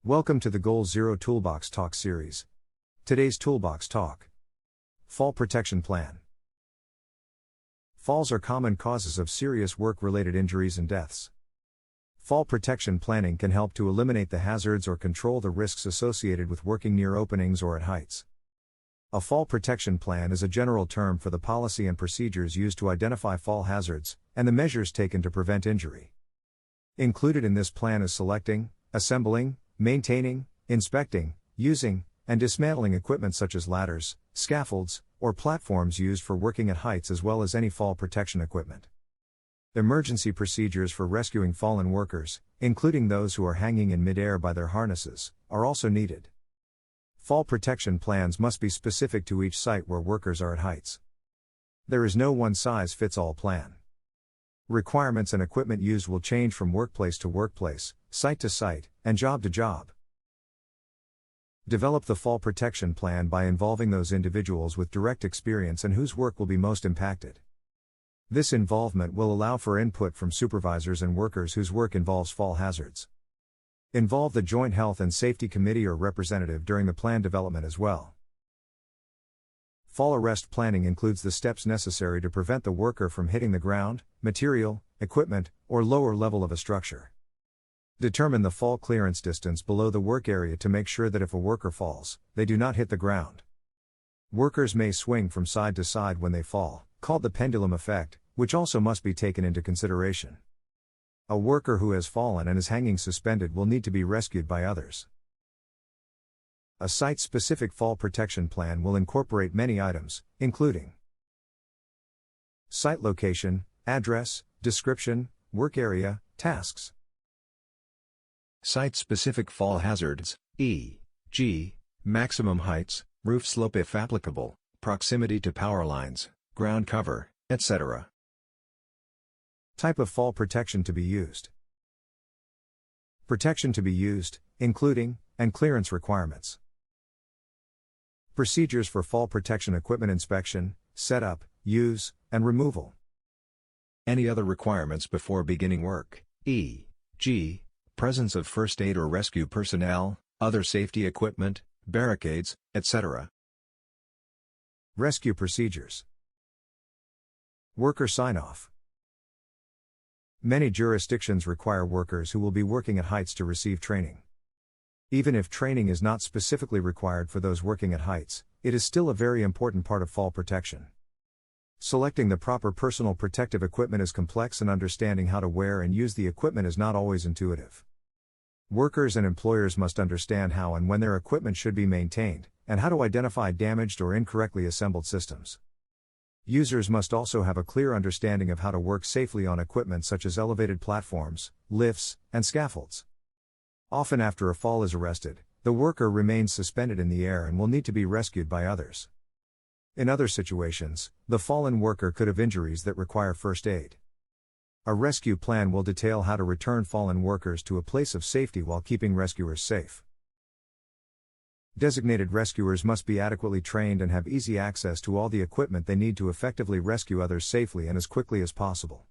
Welcome to the GoalZero Toolbox Talk series. Today's Toolbox Talk: Fall Protection Plan. Falls are common causes of serious work-related injuries and deaths. Fall protection planning can help to eliminate the hazards or control the risks associated with working near openings or at heights. A fall protection plan is a general term for the policy and procedures used to identify fall hazards, and the measures taken to prevent injury. Included in this plan is selecting, assembling, maintaining, inspecting, using, and dismantling equipment such as ladders, scaffolds, or platforms used for working at heights, as well as any fall protection equipment. Emergency procedures for rescuing fallen workers, including those who are hanging in midair by their harnesses, are also needed. Fall protection plans must be specific to each site where workers are at heights. There is no one-size-fits-all plan. Requirements and equipment used will change from workplace to workplace, site to site, and job to job. Develop the fall protection plan by involving those individuals with direct experience and whose work will be most impacted. This involvement will allow for input from supervisors and workers whose work involves fall hazards. Involve the Joint Health and Safety Committee or representative during the plan development as well. Fall arrest planning includes the steps necessary to prevent the worker from hitting the ground, material, equipment, or lower level of a structure. Determine the fall clearance distance below the work area to make sure that if a worker falls, they do not hit the ground. Workers may swing from side to side when they fall, called the pendulum effect, which also must be taken into consideration. A worker who has fallen and is hanging suspended will need to be rescued by others. A site-specific fall protection plan will incorporate many items, including site location, address, description, work area, tasks. Site-specific fall hazards, e.g., maximum heights, roof slope if applicable, proximity to power lines, ground cover, etc. Type of fall protection to be used. Protection to be used, including, and clearance requirements. Procedures for fall protection equipment inspection, setup, use, and removal. Any other requirements before beginning work, e.g., presence of first aid or rescue personnel, other safety equipment, barricades, etc. Rescue procedures. Worker sign-off. Many jurisdictions require workers who will be working at heights to receive training. Even if training is not specifically required for those working at heights, it is still a very important part of fall protection. Selecting the proper personal protective equipment is complex, and understanding how to wear and use the equipment is not always intuitive. Workers and employers must understand how and when their equipment should be maintained, and how to identify damaged or incorrectly assembled systems. Users must also have a clear understanding of how to work safely on equipment such as elevated platforms, lifts, and scaffolds. Often after a fall is arrested, the worker remains suspended in the air and will need to be rescued by others. In other situations, the fallen worker could have injuries that require first aid. A rescue plan will detail how to return fallen workers to a place of safety while keeping rescuers safe. Designated rescuers must be adequately trained and have easy access to all the equipment they need to effectively rescue others safely and as quickly as possible.